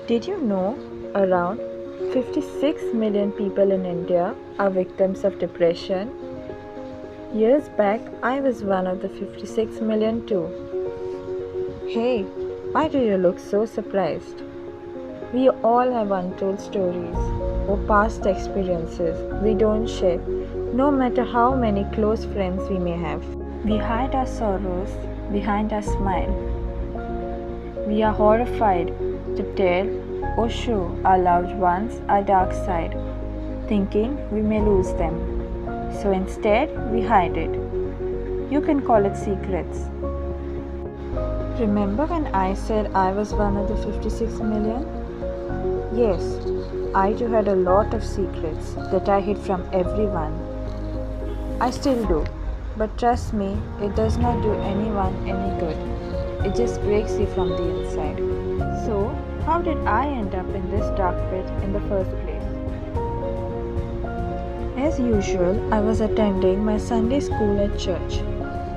Did you know around 56 million people in India are victims of depression? Years back, I was one of the 56 million too. Hey, why do you look so surprised? We all have untold stories or past experiences we don't share, no matter how many close friends we may have. We hide our sorrows behind our smile. We are horrified to tell or show our loved ones our dark side, thinking we may lose them. So instead, we hide it. You can call it secrets. Remember when I said I was one of the 56 million? Yes, I too had a lot of secrets that I hid from everyone. I still do, but trust me, it does not do anyone any good. It just breaks you from the inside. So, how did I end up in this dark pit in the first place? As usual, I was attending my Sunday school at church.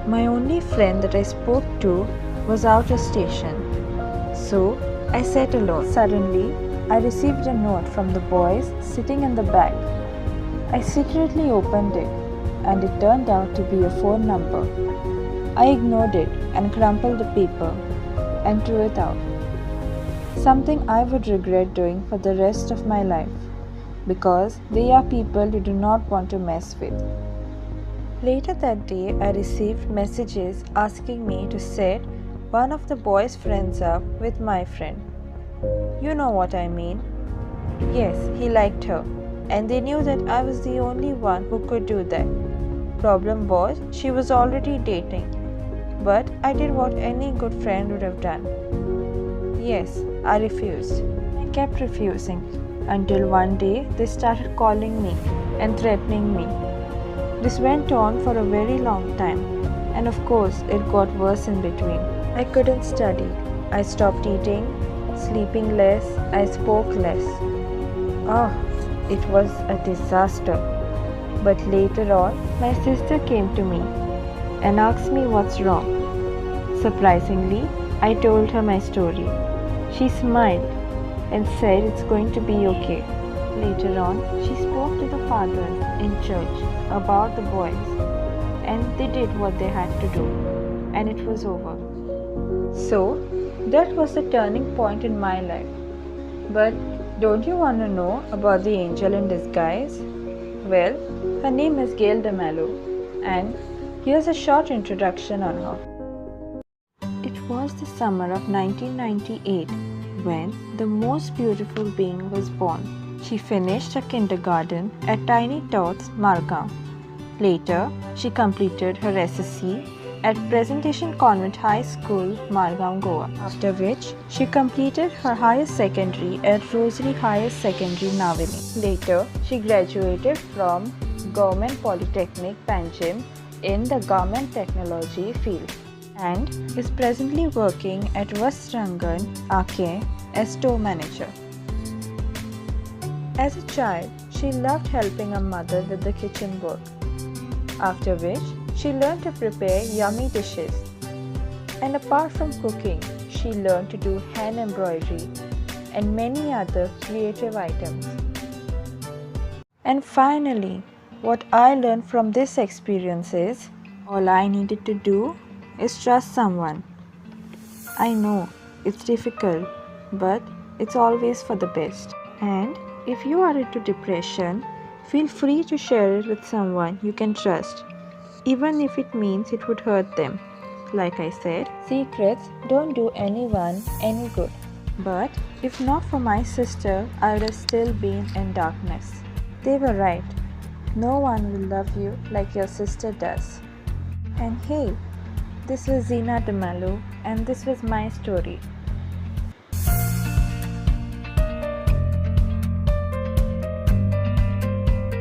My only friend that I spoke to was out of station. So, I sat alone. Suddenly, I received a note from the boys sitting in the back. I secretly opened it, and it turned out to be a phone number. I ignored it and crumpled the paper and threw it out. Something I would regret doing for the rest of my life, because they are people you do not want to mess with. Later that day, I received messages asking me to set one of the boys' friends up with my friend. You know what I mean. Yes, he liked her, and they knew that I was the only one who could do that. Problem was, she was already dating, but I did what any good friend would have done. Yes, I refused. I kept refusing until one day they started calling me and threatening me. This went on for a very long time, and of course, it got worse in between. I couldn't study. I stopped eating, sleeping less, I spoke less. It was a disaster. But later on, my sister came to me and asked me what's wrong. Surprisingly, I told her my story. She smiled and said it's going to be okay. Later on, she spoke to the fathers in church about the boys, and they did what they had to do, and it was over. So, that was the turning point in my life. But don't you want to know about the angel in disguise? Well, her name is Gail DeMello, and here's a short introduction on her. It was the summer of 1998 when the most beautiful being was born. She finished her kindergarten at Tiny Tots, Margam. Later, she completed her SSC at Presentation Convent High School, Margam, Goa. After which, she completed her higher secondary at Rosary Higher Secondary, Navini. Later, she graduated from Government Polytechnic, Panjim in the Garment Technology field and is presently working at Vastrangan, Ake as store manager. As a child, she loved helping her mother with the kitchen work, after which she learned to prepare yummy dishes. And apart from cooking, she learned to do hand embroidery and many other creative items. And finally, what I learned from this experience is, all I needed to do is trust someone. I know it's difficult, but it's always for the best. And if you are into depression, feel free to share it with someone you can trust, even if it means it would hurt them. Like I said, secrets don't do anyone any good. But if not for my sister, I would have still been in darkness. They were right. No one will love you like your sister does. And hey, this was Zina DeMello, and this was my story.